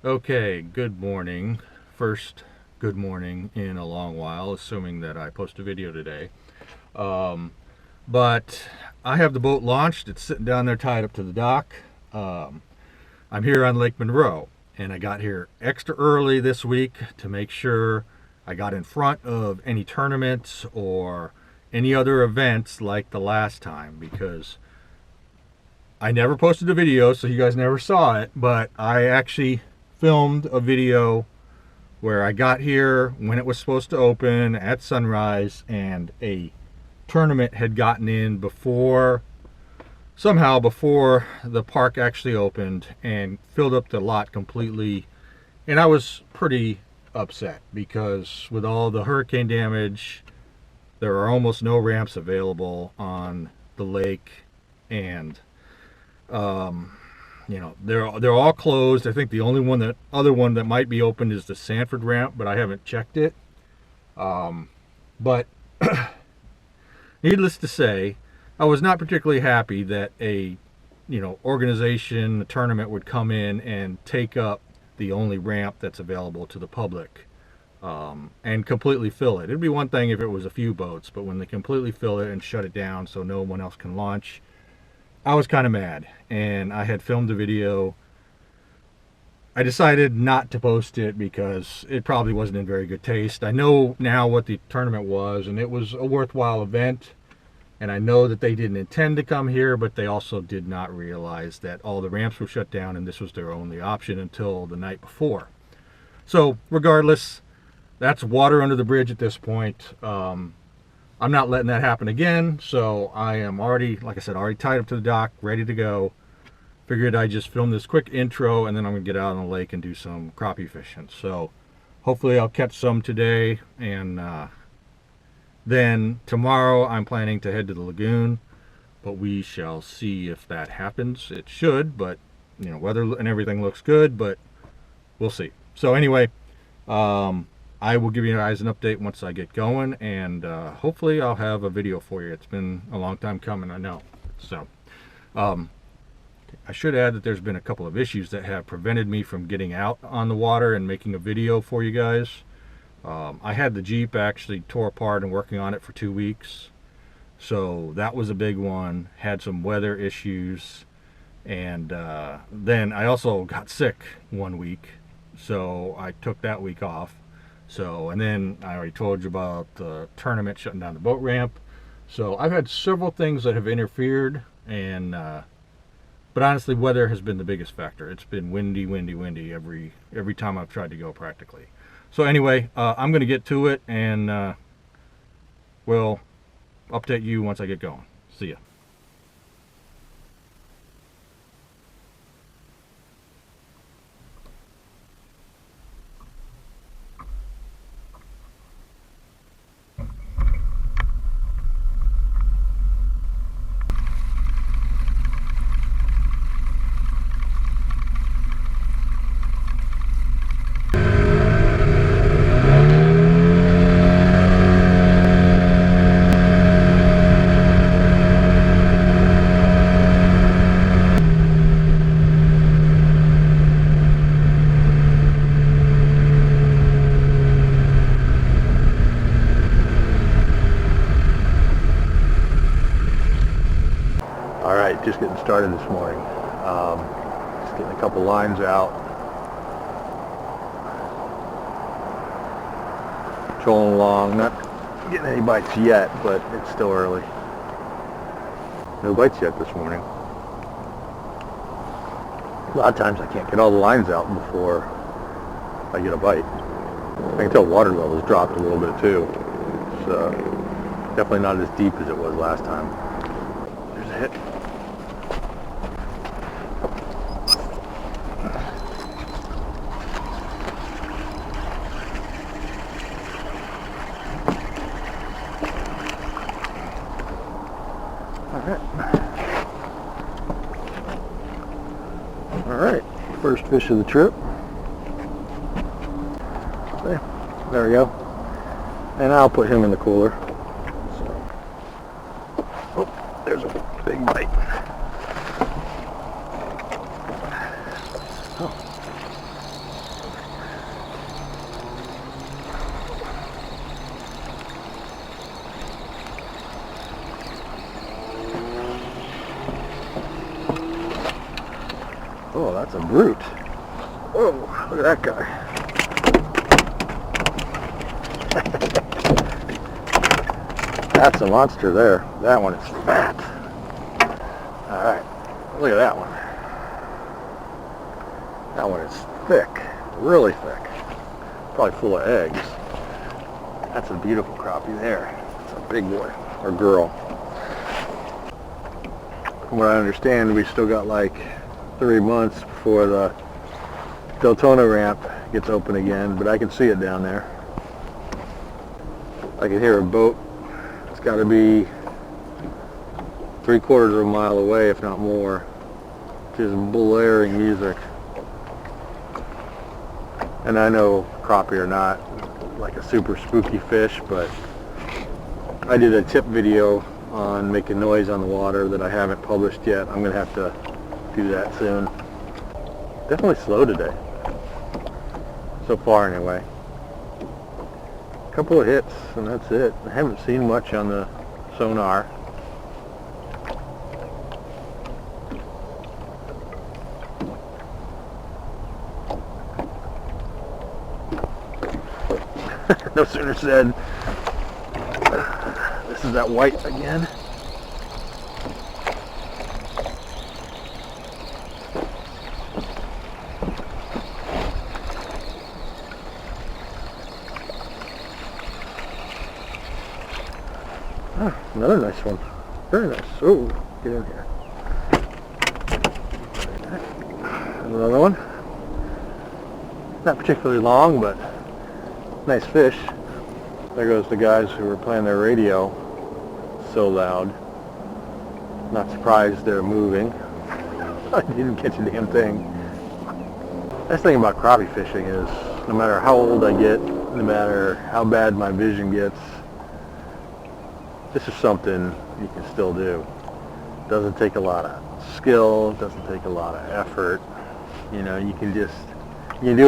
Okay, good morning. First good morning in a long while, assuming that I post a video today. But I have the boat launched. It's sitting down there tied up to the dock. I'm here on Lake Monroe, and I got here extra early this week to make sure I got in front of any tournaments or any other events like the last time, because I never posted a video, so you guys never saw it, but I actually filmed a video where I got here when it was supposed to open at sunrise, and a tournament had gotten in somehow before the park actually opened and filled up the lot completely. And I was pretty upset because with all the hurricane damage, there are almost no ramps available on the lake, and they're all closed. I think the only other one that might be open is the Sanford ramp, but I haven't checked it. But needless to say, I was not particularly happy that a organization, a tournament would come in and take up the only ramp that's available to the public, and completely fill it. It'd be one thing if it was a few boats, but when they completely fill it and shut it down so no one else can launch, I was kind of mad. And I had filmed a video. I decided not to post it because it probably wasn't in very good taste. I know now what the tournament was, and it was a worthwhile event. And I know that they didn't intend to come here, but they also did not realize that all the ramps were shut down and this was their only option until the night before. So regardless, that's water under the bridge at this point. I'm not letting that happen again, so I am already, like I said, already tied up to the dock, ready to go. Figured I'd just film this quick intro, and then I'm going to get out on the lake and do some crappie fishing. So hopefully I'll catch some today, and then tomorrow I'm planning to head to the lagoon, but we shall see if that happens. It should, but weather and everything looks good, but we'll see. So anyway, I will give you guys an update once I get going, and hopefully I'll have a video for you. It's been a long time coming, I know. So I should add that there's been a couple of issues that have prevented me from getting out on the water and making a video for you guys. I had the Jeep actually tore apart and working on it for 2 weeks, so that was a big one. Had some weather issues, and then I also got sick 1 week, so I took that week off. So, and then I already told you about the tournament shutting down the boat ramp. So I've had several things that have interfered, and but honestly, weather has been the biggest factor. It's been windy every time I've tried to go practically. So anyway, I'm going to get to it, and we'll update you once I get going. See ya. All right, just getting started this morning. Just getting a couple lines out. Trolling along, not getting any bites yet, but it's still early. No bites yet this morning. A lot of times I can't get all the lines out before I get a bite. I can tell water level's dropped a little bit too. It's definitely not as deep as it was last time. There's a hit. Alright, first fish of the trip. There we go. And I'll put him in the cooler. So. Oh, there's a big bite. Oh. that's a brute. Whoa, look at that guy. That's a monster there. That one is fat. Alright, look at that one. That one is thick, really thick. Probably full of eggs. That's a beautiful crappie there. It's a big boy, or girl. From what I understand, we still got like 3 months before the Deltona ramp gets open again, but I can see it down there. I can hear a boat. It's got to be 3/4 of a mile away, if not more. Just blaring music. And I know crappie are not like a super spooky fish, but I did a tip video on making noise on the water that I haven't published yet. I'm going to have to do that soon. Definitely slow today. So far anyway. A couple of hits and that's it. I haven't seen much on the sonar. No sooner said. This is that white again. Ah, another nice one. Very nice. Oh, get in here. Another one. Not particularly long, but nice fish. There goes the guys who were playing their radio so loud. Not surprised they're moving. I didn't catch a damn thing. Nice thing about crappie fishing is no matter how old I get, no matter how bad my vision gets, this is something you can still do. It doesn't take a lot of skill, it doesn't take a lot of effort. You know, you can do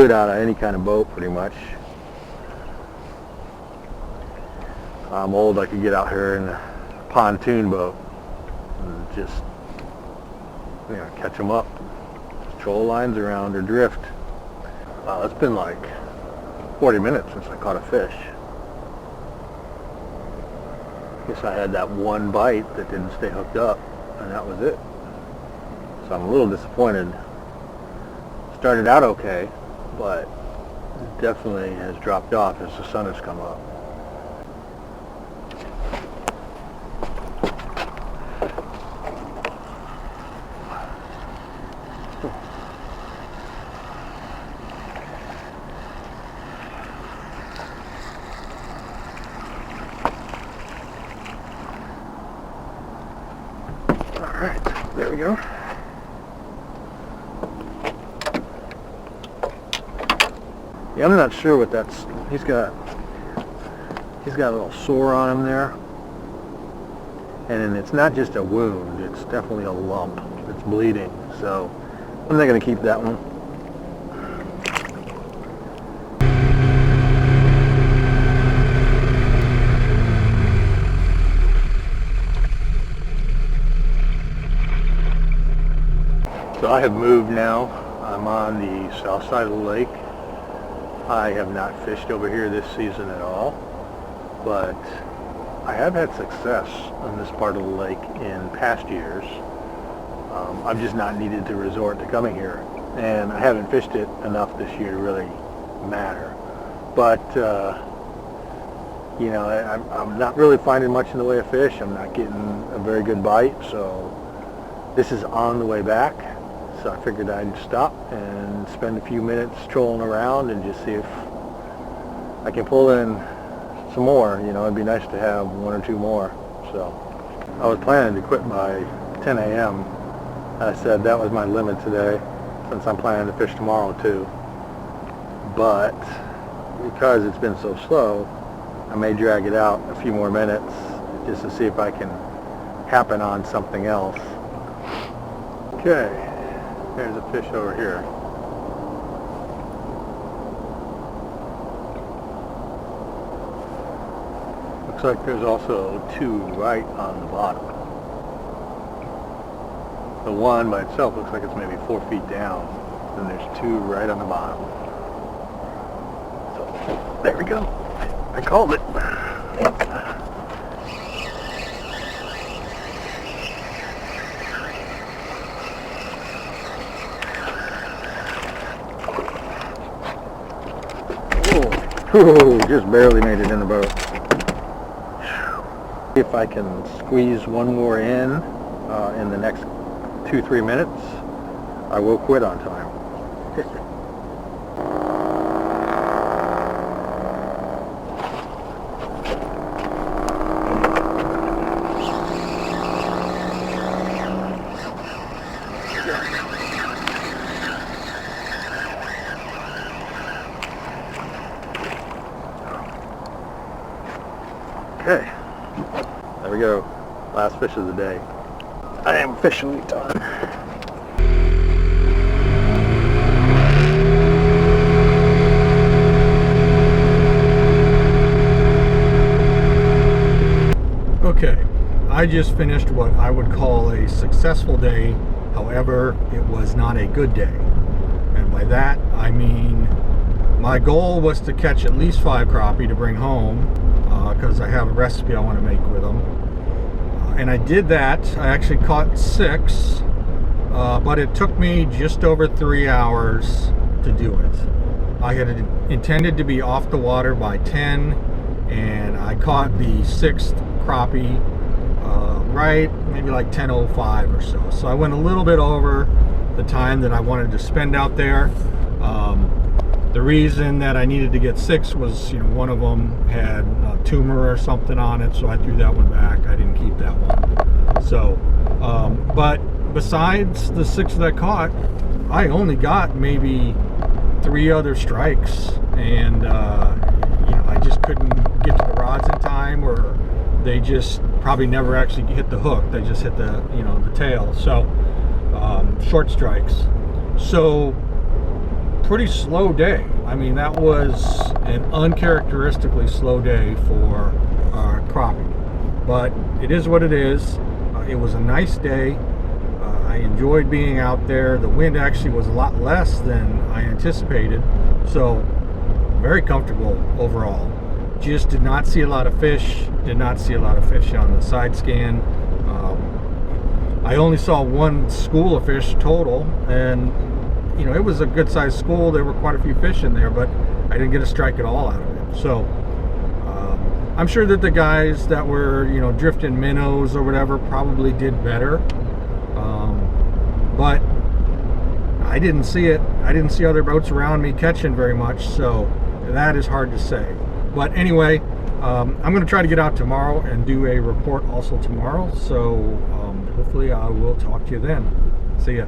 it out of any kind of boat pretty much. I'm old, I could get out here in a pontoon boat and just, you know, catch them up. Just troll lines around or drift. Wow, it's been like 40 minutes since I caught a fish. Guess I had that one bite that didn't stay hooked up, and that was it. So I'm a little disappointed. Started out okay, but it definitely has dropped off as the sun has come up. Alright, there we go. Yeah, I'm not sure what that's. He's got a little sore on him there. And it's not just a wound, it's definitely a lump that's bleeding. So I'm not going to keep that one. So I have moved now. I'm on the south side of the lake. I have not fished over here this season at all, but I have had success on this part of the lake in past years. I've just not needed to resort to coming here, and I haven't fished it enough this year to really matter. But you know, I'm not really finding much in the way of fish. I'm not getting a very good bite, so this is on the way back. So I figured I'd stop and spend a few minutes trolling around and just see if I can pull in some more. You know, it'd be nice to have one or two more. So I was planning to quit by 10 a.m. I said that was my limit today, since I'm planning to fish tomorrow too. But because it's been so slow, I may drag it out a few more minutes just to see if I can happen on something else. Okay. There's a fish over here. Looks like there's also two right on the bottom. The one by itself looks like it's maybe 4 feet down. and there's two right on the bottom. So there we go. I called it. Whoa, just barely made it in the boat. If I can squeeze one more in the next 2-3 minutes, I will quit on time. Okay, there we go. Last fish of the day. I am officially done. Okay, I just finished what I would call a successful day. However, it was not a good day. And by that, I mean my goal was to catch at least 5 crappie to bring home, because I have a recipe I want to make with them. And I did that. I actually caught 6, but it took me just over 3 hours to do it. I had intended to be off the water by 10, and I caught the 6th crappie right maybe like 10:05 or so. So I went a little bit over the time that I wanted to spend out there. The reason that I needed to get 6 was, one of them had a tumor or something on it, so I threw that one back. I didn't keep that one. So, but besides the 6 that I caught, I only got maybe 3 other strikes, and I just couldn't get to the rods in time, or they just probably never actually hit the hook. They just hit the the tail. So short strikes. So pretty slow day. I mean, that was an uncharacteristically slow day for crappie, but it is what it is. It was a nice day. I enjoyed being out there. The wind actually was a lot less than I anticipated, so very comfortable overall. Just did not see a lot of fish. Did not see a lot of fish on the side scan. I only saw 1 school of fish total, and it was a good sized school. There were quite a few fish in there, but I didn't get a strike at all out of it. So I'm sure that the guys that were drifting minnows or whatever probably did better, but I didn't see it. I didn't see other boats around me catching very much, so that is hard to say. But anyway, I'm going to try to get out tomorrow and do a report also tomorrow, so hopefully I will talk to you then. See ya.